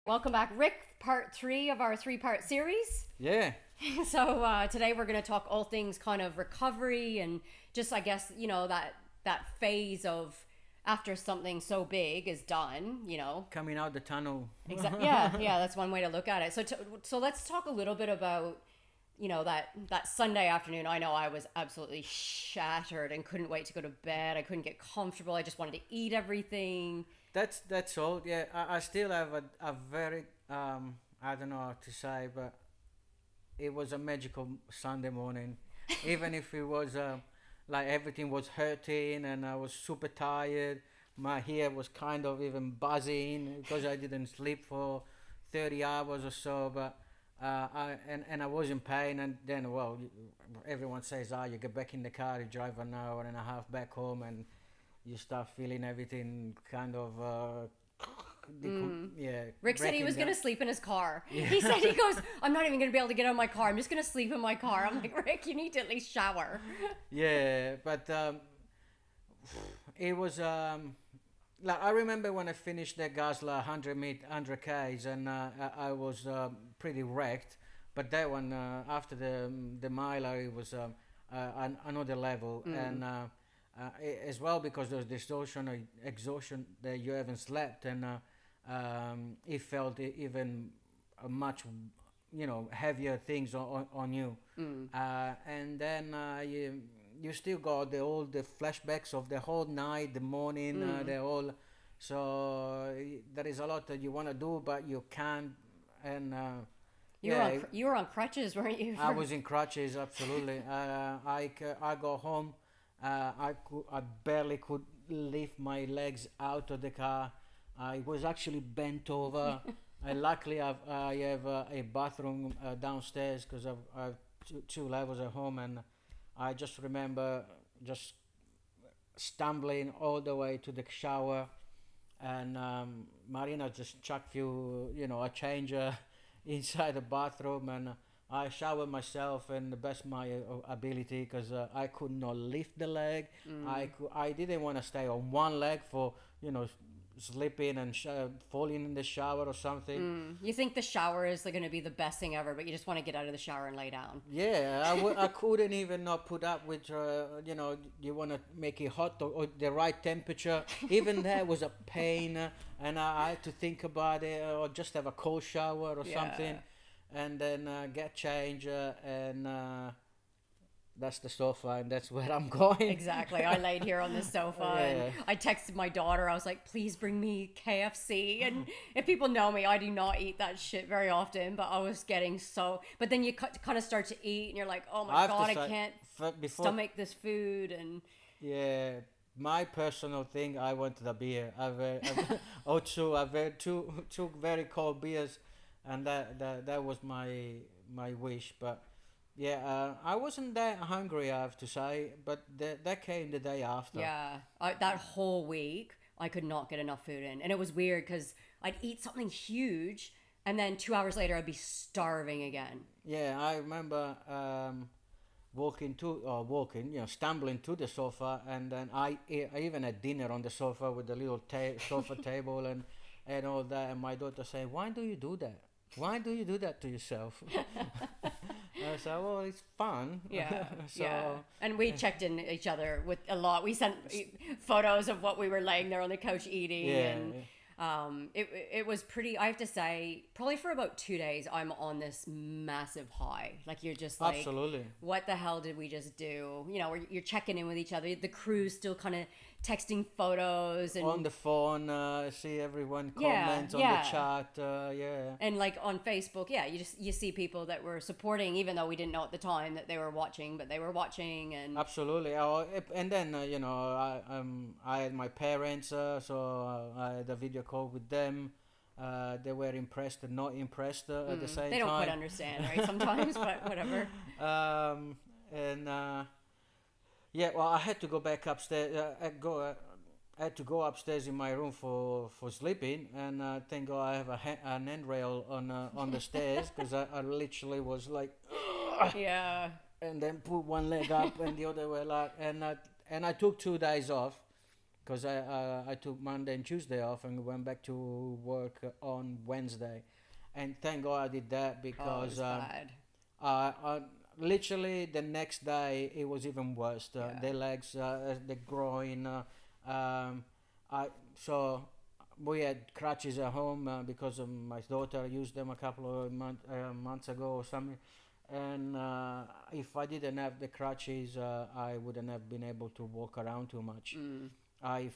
Welcome back, Rick. Part three of our three-part series. Yeah, So today we're going to talk all things kind of recovery and just, I guess, that phase of after something so big is done. coming out the tunnel. Exactly. Yeah, yeah. That's one way to look at it. So let's talk a little bit about that Sunday afternoon. I know I was absolutely shattered and couldn't wait to go to bed. I couldn't get comfortable. I just wanted to eat everything. That's all. Yeah, I still have a very I don't know how to say, but it was a magical Sunday morning. Even if it was like everything was hurting and I was super tired, my hair was kind of even buzzing because I didn't sleep for 30 hours or so. But and I was in pain, and then everyone says, ah, you get back in the car, you drive an hour and a half back home, and you start feeling everything kind of yeah, Rick said he breaking was going down. to sleep in his car. He said, he goes, I'm not even going to be able to get out of my car. I'm just going to sleep in my car. I'm like, Rick, you need to at least shower. Yeah, but it was like I remember when I finished the Gazla 100 Ks, and I was pretty wrecked. But that one after the miler, it was another level, and as well because there's exhaustion that you haven't slept, and it felt even much heavier things on you, and then you still got all the flashbacks of the whole night, the morning, the whole. So there is a lot that you want to do, but you can't. And yeah, You were on crutches, weren't you? I was in crutches, absolutely. I got home. I barely could lift my legs out of the car. I was actually bent over. Luckily, I have a bathroom downstairs because I've two levels at home, and I just remember just stumbling all the way to the shower, and Marina just chucked few, a changer inside the bathroom, and I showered myself in the best my ability because I could not lift the leg. I didn't want to stay on one leg for sleeping and falling in the shower or something. You think the shower is going to be the best thing ever, but you just want to get out of the shower and lay down. Yeah, I couldn't even not put up with, you want to make it hot or the right temperature. Even that was a pain, and I had to think about it, or just have a cold shower or Yeah. something, and then get change, and that's the sofa, and that's where I'm going. Exactly. I laid here on the sofa and Yeah. I texted my daughter. I was like, please bring me KFC. And if people know me, I do not eat that shit very often, but I was getting so. But then you kind of start to eat and you're like, oh I my have to God, I say, can't before, stomach this food. And yeah, my personal thing, I wanted a beer. I've had two very cold beers, and that was my wish. But yeah, I wasn't that hungry, I have to say. But that came the day after. yeah, that whole week, I could not get enough food in. And it was weird because I'd eat something huge and then 2 hours later, I'd be starving again. Yeah, I remember stumbling to the sofa, and then I even had dinner on the sofa with the little sofa table and all that. And my daughter saying, "Why do you do that? Why do you do that to yourself?" I said, "Well, it's fun." Yeah, So yeah. And we checked in each other with a lot. We sent photos of what we were laying there on the couch eating, yeah, and it was pretty. I have to say, probably for about 2 days, I'm on this massive high. Like you're just like, absolutely. what the hell did we just do? You're checking in with each other. The crew's still kind of texting photos and On the phone, see everyone Yeah, comment on yeah. the chat. Yeah. and like on Facebook, yeah, you see people that were supporting, even though we didn't know at the time that they were watching, but they were watching, and Absolutely. And then I had my parents, so I had a video call with them. They were impressed and not impressed at the same they don't quite time. understand, right? Sometimes, but whatever. And yeah, well, I had to go back upstairs. I had to go upstairs in my room for sleeping, and thank God I have an handrail on the stairs because I literally was like, Yeah. and then put one leg up and the other way like, and I took 2 days off, because I took Monday and Tuesday off and went back to work on Wednesday, and thank God I did that Oh, it because was bad. uh, literally the next day it was even worse. Yeah. The legs, the groin. I so we had crutches at home because my daughter used them a couple of months ago or something. And if I didn't have the crutches, I wouldn't have been able to walk around too much. Mm. I've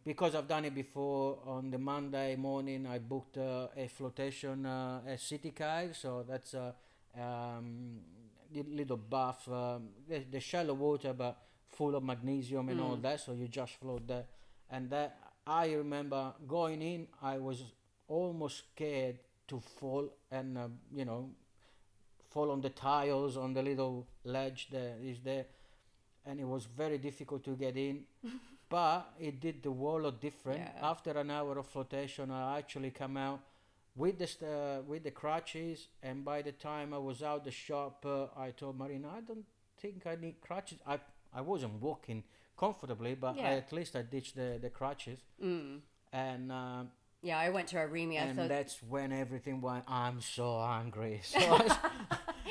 because I've done it before. On the Monday morning, I booked a flotation a city cave, so that's a little bath, the shallow water, but full of magnesium and all Mm. that. So you just float there, and that I remember going in. I was almost scared to fall and fall on the tiles on the little ledge there is there, and it was very difficult to get in. But it did the world of different. Yeah. After an hour of flotation, I actually come out with with the crutches, and by the time I was out the shop, I told Marina, I don't think I need crutches. I wasn't walking comfortably, but Yeah. at least I ditched the crutches, Mm. and Yeah, I went to Aremia. and So that's when everything went. I'm so hungry. So I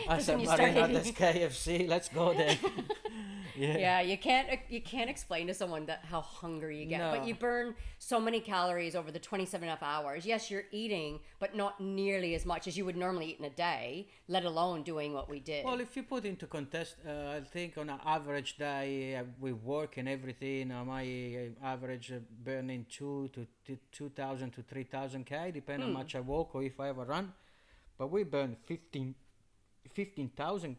That's said, when you start Marina, eating. that's KFC. Let's go there. Yeah. Yeah, you can't explain to someone that how hungry you get, but No. you burn so many calories over the 27.5 hours. Yes, you're eating, but not nearly as much as you would normally eat in a day, let alone doing what we did. Well, if you put into contest, I think on an average day with work and everything, I might average burning 2,000 to 3,000 k, depending on how much I walk or if I ever run. But we burn 15,000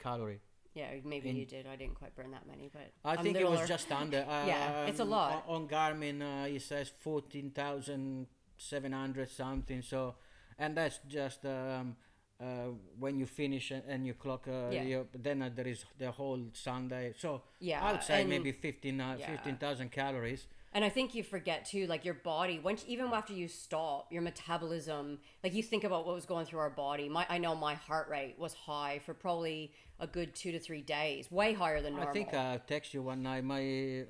calorie. Yeah, maybe in- you did. I didn't quite burn that many, but I I'm think it was littler. just under. Yeah, it's a lot. On Garmin, it says 14,700 something. So, and that's just when you finish and you clock. Yeah. Then there is the whole Sunday. So Yeah, I would say and- maybe yeah. 15,000 calories. And I think you forget too, like your body, once even after you stop, your metabolism, like you think about what was going through our body. I know my heart rate was high for probably a good 2 to 3 days, way higher than normal. I think I text you one night.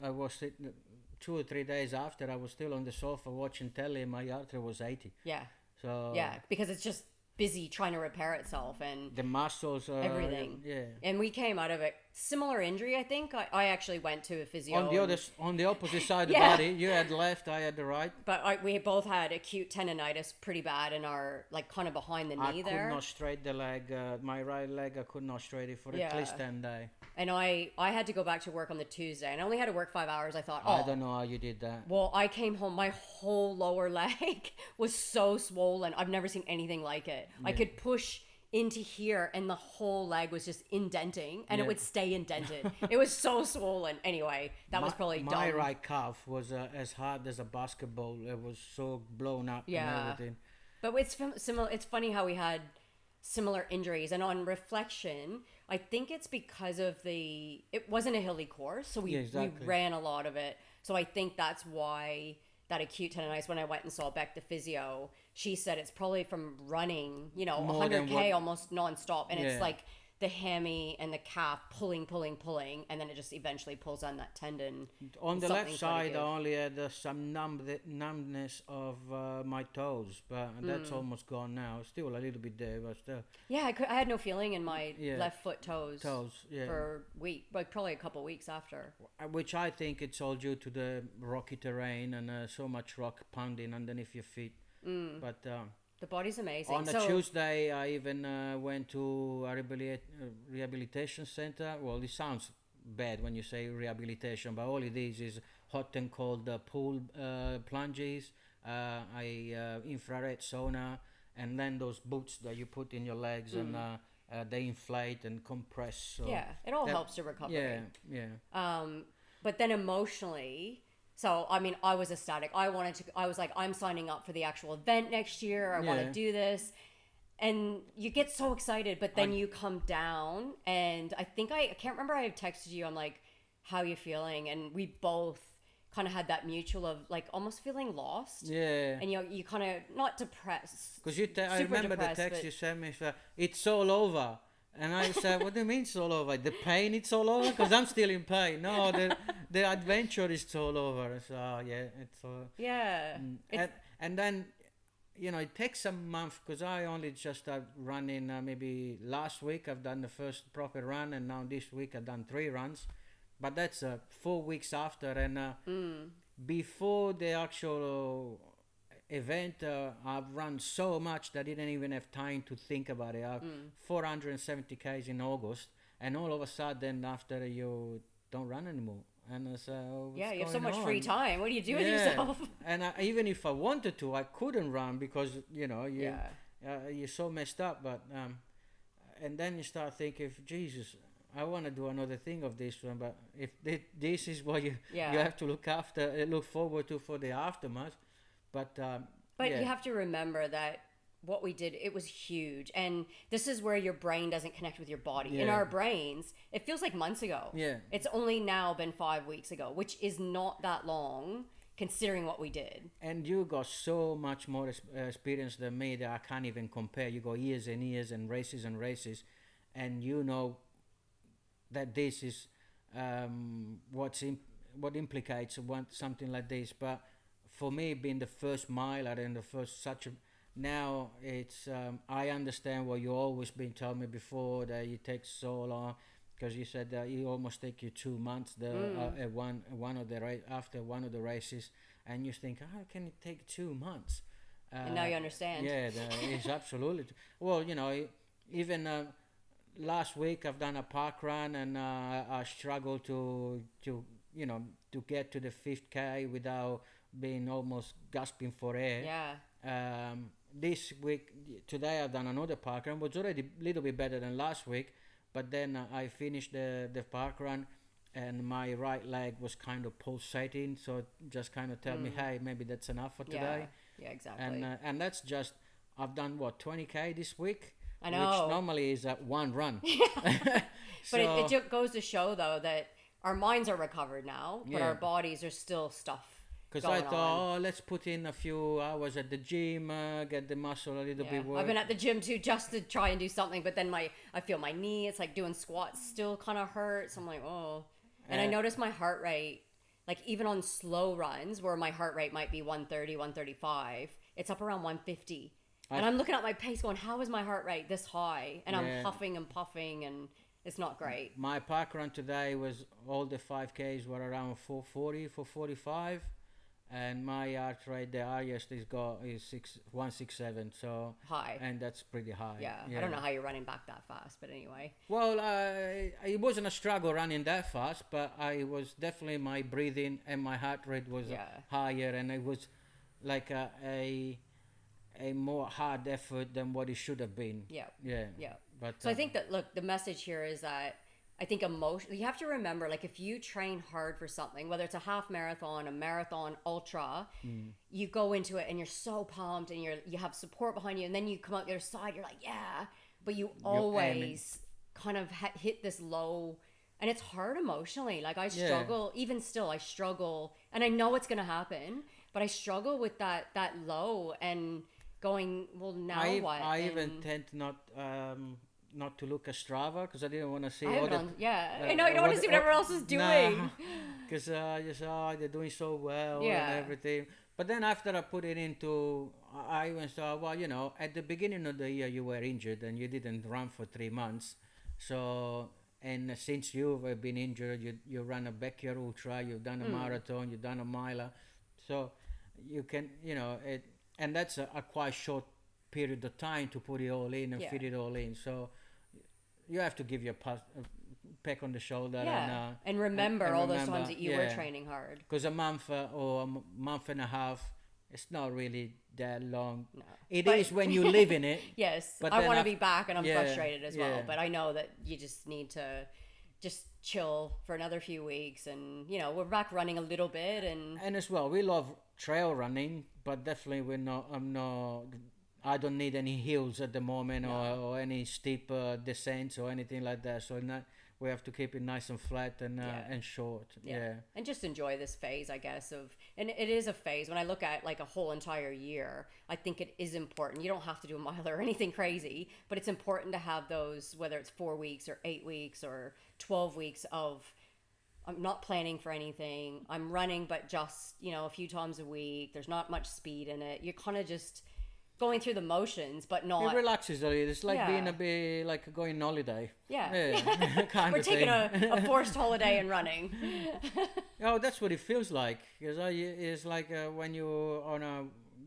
I was sitting 2 or 3 days after. I was still on the sofa watching telly, and my heart rate was 80. Yeah, So yeah, because it's just busy trying to repair itself and the muscles, everything. yeah. And we came out of it similar injury. I think I actually went to a physio. On the opposite side of Yeah. the body, you had left, I had the right. But we both had acute tendonitis pretty bad in our, like, kind of behind the I knee could there. not straight the leg, my right leg. I could not straight it for Yeah. at least 10 days. And I had to go back to work on the Tuesday, and I only had to work 5 hours. I thought, I don't know how you did that. well, I came home, my whole lower leg was so swollen. I've never seen anything like it. I could push into here, and the whole leg was just indenting, and it Yeah. would stay indented. It was so swollen. Anyway, that was probably my dumb. right calf was as hard as a basketball. It was so blown up Yeah. and everything. But it's similar. It's funny how we had similar injuries, and on reflection, I think it's because of it wasn't a hilly course, so we Yeah, exactly. we ran a lot of it. So I think that's why that acute tendonitis. When I went and saw Beck the physio, she said it's probably from running, More than 100K what- almost nonstop, and it's Yeah. like the hammy and the calf pulling, and then it just eventually pulls on that tendon. On the Something's left gotta side, I give. only had some numbness of my toes, but that's Hmm. almost gone now. Still a little bit there, but still Yeah, I had no feeling in my Yeah. left foot toes. yeah. For probably a couple weeks after. Which I think it's all due to the rocky terrain and so much rock pounding underneath your feet. But The body's amazing. on a So Tuesday, I even went to a rehabilitation center. Well, it sounds bad when you say rehabilitation, but all it is hot and cold pool plunges, infrared sauna, and then those boots that you put in your legs and they inflate and compress. So yeah, it all that- helps to recovery. Yeah, yeah. But then emotionally, so I mean, I was ecstatic. I was like, I'm signing up for the actual event next year. I want Yeah. to do this. And you get so excited, but then you come down, and I think I can't remember. I had texted you. I'm like, "How you feeling?" And we both kind of had that mutual of like almost feeling lost. Yeah. And you kind of not depressed. Because I super remember the depressed, text but- you sent me. It's all over. And I said, what do you mean it's all over? The pain, it's all over? Because I'm still in pain. No, the adventure is all over. So, yeah, it's all. Yeah. It's, And then, it takes a month because I only just started running maybe last week. I've done the first proper run, and now this week I've done 3 runs. But that's 4 weeks after. And before the actual event, I've run so much that I didn't even have time to think about it. I've 470 k's in August, and all of a sudden after you don't run anymore. And so yeah, you have so much free time. What do you do with yeah. yourself? And even if I wanted to, I couldn't run because you're so messed up. But and then you start thinking, Jesus, I want to do another thing of this one. But if this is what you have to look forward to for the aftermath. But you have to remember that what we did, it was huge. And this is where your brain doesn't connect with your body. Yeah. In our brains, it feels like months ago. Yeah. It's only now been 5 weeks ago, which is not that long considering what we did. And you got so much more experience than me that I can't even compare. You got years and years and races, and you know that this is what implicates something like this. But for me, being the first miler and the first now it's I understand what you always been telling me before, that it takes so long, because you said that it almost take you 2 months after one of the races, and you think, how can it take 2 months? And now you understand. Yeah, it's absolutely. Well, even last week I've done a park run, and I struggled to get to the 5K without being almost gasping for air. Yeah. This week, today I've done another park run. Was already a little bit better than last week, but then I finished the park run, and my right leg was kind of pulsating. So it just kind of tell me, hey, maybe that's enough for today. Yeah, exactly. And that's just, I've done 20K this week. I know. Which normally is one run. But it just goes to show though that our minds are recovered now, but our bodies are still stuff. Because I thought, let's put in a few hours at the gym, get the muscle a little bit work. I've been at the gym too just to try and do something, but then I feel my knee, it's like doing squats still kind of hurts. I'm like, oh. And I notice my heart rate, like even on slow runs where my heart rate might be 130, 135, it's up around 150. And I'm looking at my pace going, how is my heart rate this high? And I'm huffing and puffing, and it's not great. My park run today was, all the 5Ks were around 440, 445. And my heart rate, the highest is 167, so high, and that's pretty high. Yeah. I don't know how you're running back that fast, but anyway. Well, it wasn't a struggle running that fast, but I was definitely, my breathing and my heart rate was higher, and it was like a more hard effort than what it should have been. Yeah. But so I think that, look, the message here is that I think you have to remember, like, if you train hard for something, whether it's a half marathon, a marathon, ultra, you go into it and you're so pumped and you have support behind you, and then you come out the other side, you're like, yeah, but you always kind of hit this low, and it's hard emotionally. Like, I struggle, even still, I struggle, and I know it's going to happen, but I struggle with that low and going, well, now what? I even tend to not to look at Strava, because I didn't want to see all the... I know, you don't want to see what everyone else is doing. Because they're doing so well and everything. But then after I put it into... I even thought, well, at the beginning of the year you were injured and you didn't run for 3 months. So, and since you've been injured, you ran a backyard ultra, you've done a marathon, you've done a miler. So you can, and that's a quite short period of time to put it all in and fit it all in. So you have to give your peck on the shoulder and remember all those times that you were training hard. Because a month or a month and a half, it's not really that long. No. It is when you live in it. Yes, but I want to be back, and I'm frustrated as well. But I know that you just need to just chill for another few weeks, and we're back running a little bit, and as well, we love trail running, but definitely I don't need any hills at the moment, or any steep descents or anything like that. So we have to keep it nice and flat and Yeah. and short. Yeah. And just enjoy this phase, I guess, of, and it is a phase. When I look at like a whole entire year, I think it is important. You don't have to do a mile or anything crazy, but it's important to have those, whether it's 4 weeks or 8 weeks or 12 weeks of, I'm not planning for anything. I'm running, but just, a few times a week. There's not much speed in it. You're kind of just going through the motions, but It not. relaxes a little. It's like being Yeah. a bit like going on holiday. Yeah. Kind We're of taking thing. a forced holiday and running. Oh, that's what it feels like. Because it's like when you're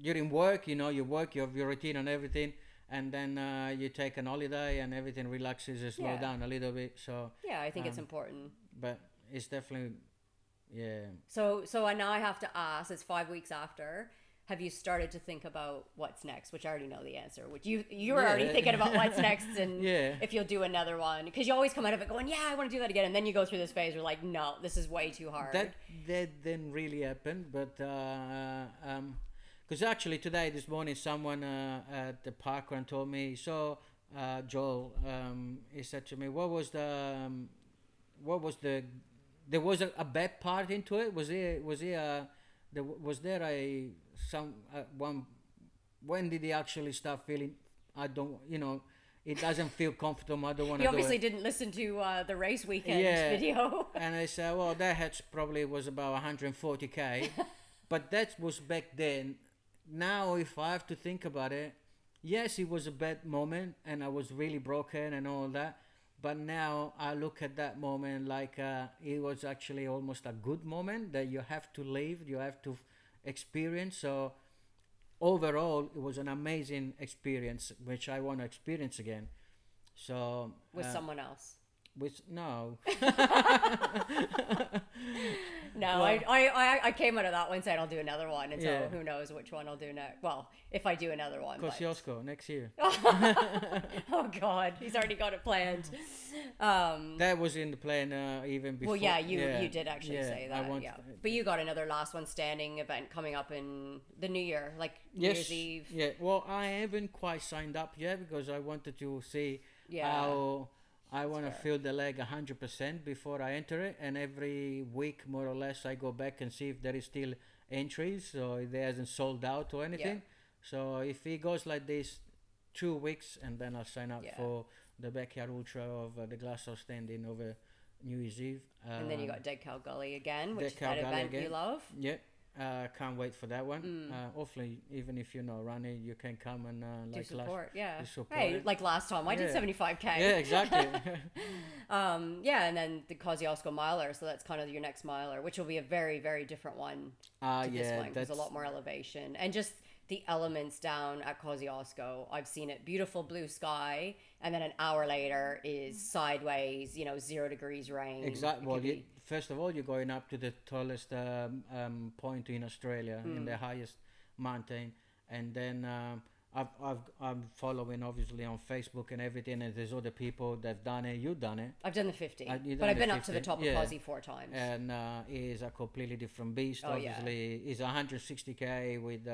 in work, you work, you have your routine and everything, and then you take an holiday and everything relaxes and slow Yeah. down a little bit. So, Yeah, I think it's important. but it's definitely, yeah. So now I have to ask, it's 5 weeks after. Have you started to think about what's next? Which I already know the answer. Which you were already Yeah. thinking about what's next and Yeah. if you'll do another one. Because you always come out of it going, yeah, I want to do that again. And then you go through this phase where you're like, no, this is way too hard. That didn't really happen, but because actually today, this morning, someone at the parkrun told me. So Joel, he said to me, what was the there was a bad part into it? Was there a some one? When did he actually start feeling? I don't, it doesn't feel comfortable. I don't want to You do obviously it. didn't listen to the race weekend Yeah. video. And I said, well, that hatch probably was about 140k, but that was back then. Now, if I have to think about it, yes, it was a bad moment, and I was really broken and all that. But now I look at that moment like it was actually almost a good moment that you have to live, you have to experience. So overall, it was an amazing experience, which I want to experience again. So With someone else. which no. No, Well- I came out of that one saying I'll do another one. And so Yeah. who knows which one I'll do next. Well, if I do another one. but- Kosciuszko next year. Oh God, he's already got it planned. That was in the plan even before. Well, yeah, you did actually yeah, say I that. want- Yeah, but you got another last one standing event coming up in the new year, like New Yes. Year's Eve. Yeah. Well, I haven't quite signed up yet because I wanted to see Yeah. how I want to fair. feel the leg 100% before I enter it, and every week more or less I go back and see if there is still entries, so if there hasn't sold out or anything. So if it goes like this, 2 weeks, and then I'll sign up Yeah. for the backyard ultra of the Glasgow standing over New Year's Eve. And then you got Dead Cow Gully again, which Dead is Cow that Gully event you again. love. Yeah, can't wait for that one. Mm. Hopefully, even if you're not running, you can come and Do like support, yeah. do support Hey, it. like last time, I did Yeah. 75k. Yeah, exactly. Yeah, and then the Kosciuszko Miler, so that's kind of your next miler, which will be a very, very different one to this Yeah, one. There's a lot more elevation and just the elements down at Kosciuszko. I've seen it, beautiful blue sky, and then an hour later is sideways, 0 degrees rain. Exactly. It Well, could be- first of all, you're going up to the tallest point in Australia, in the highest mountain, and then I'm following obviously on Facebook and everything, and there's other people that've done it. You've done it, I've done the 50, you've but done I've the been up to the 50, top yeah. of Cosy 4 times. and it is a completely different beast. Oh, yeah. Obviously, it's 160k with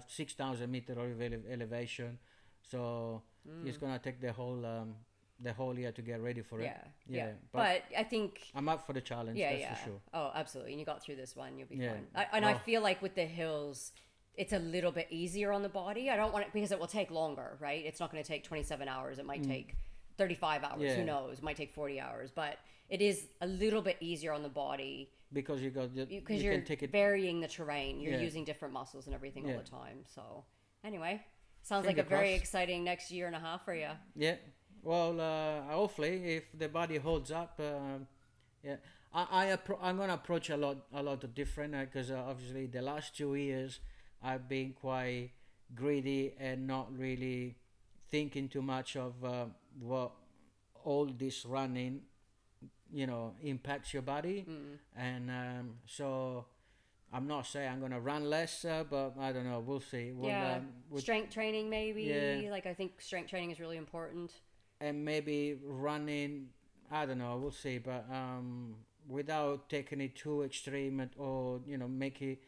6,000 meter of elevation, so it's gonna take the whole year to get ready for it. Yeah. But But I think I'm up for the challenge. yeah, that's yeah. for sure. Oh, absolutely. And you got through this one, you'll be Yeah. fine. I Well- feel like with the hills, it's a little bit easier on the body. I don't want it because it will take longer, right? It's not going to take 27 hours. It might take 35 hours. Yeah. Who knows? It might take 40 hours. But it is a little bit easier on the body Because you got because you you're can take it. varying the terrain. You're Yeah. using different muscles and everything Yeah. all the time. So, anyway, sounds like Finger a very crossed. exciting next year and a half for you. Yeah. Well, hopefully, if the body holds up, yeah. I'm gonna approach a lot of different because obviously the last 2 years I've been quite greedy and not really thinking too much of what all this running, impacts your body, and so I'm not saying I'm gonna run less, but I don't know. We'll see. Yeah. We'll Strength training, maybe. Yeah. Like, I think strength training is really important. and maybe running, I don't know, we'll see, but without taking it too extreme or make it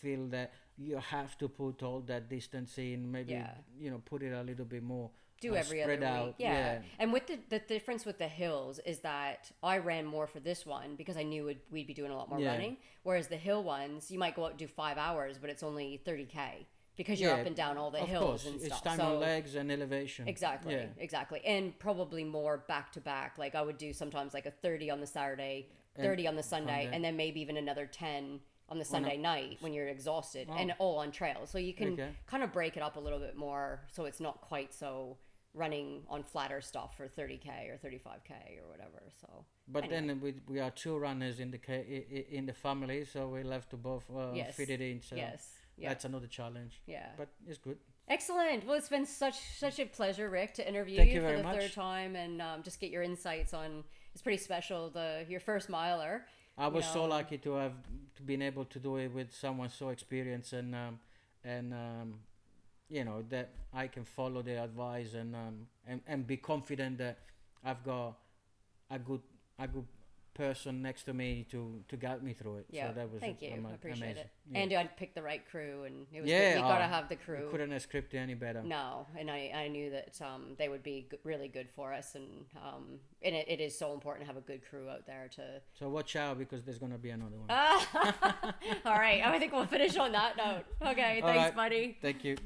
feel that you have to put all that distance in, maybe Yeah. put it a little bit more do every other spread week. out, Yeah. yeah. And with the difference with the hills is that I ran more for this one because I knew we'd be doing a lot more Yeah. running. Whereas the hill ones, you might go out and do 5 hours, but it's only 30K because you're Yeah, up and down all the of hills course, and it's stuff. time So on legs and elevation. exactly, Yeah. exactly. And probably more back to back. Like I would do sometimes like a 30 on the Saturday, 30 on the Sunday, Sunday. and then maybe even another 10 on the Sunday night when you're exhausted and all on trail. So you can Okay. kind of break it up a little bit more so it's not quite so running on flatter stuff for 30K or 35K or whatever. So But anyway. then we are two runners in the family, so we'll have to both Yes. fit it in. So Yes. Yeah. that's another challenge. Yeah. But it's good. Excellent. Well, it's been such a pleasure, Rick, to interview Thank you you for very the much. third time and just get your insights on. It's pretty special. Your first miler. I was so know. lucky to have been able to do it with someone so experienced and you know that I can follow their advice and be confident that I've got a good person next to me to guide me through it. Yeah. So that was Thank you. I appreciate amazing. it. Yeah. And I picked the right crew, and it was Yeah, good. We gotta oh, have the You crew. couldn't have scripted any better. No, and I knew that they would be really good for us, and it is so important to have a good crew out there to. So watch out because there's gonna be another one. All right, I think we'll finish on that note. Okay, All thanks, right. buddy. Thank you.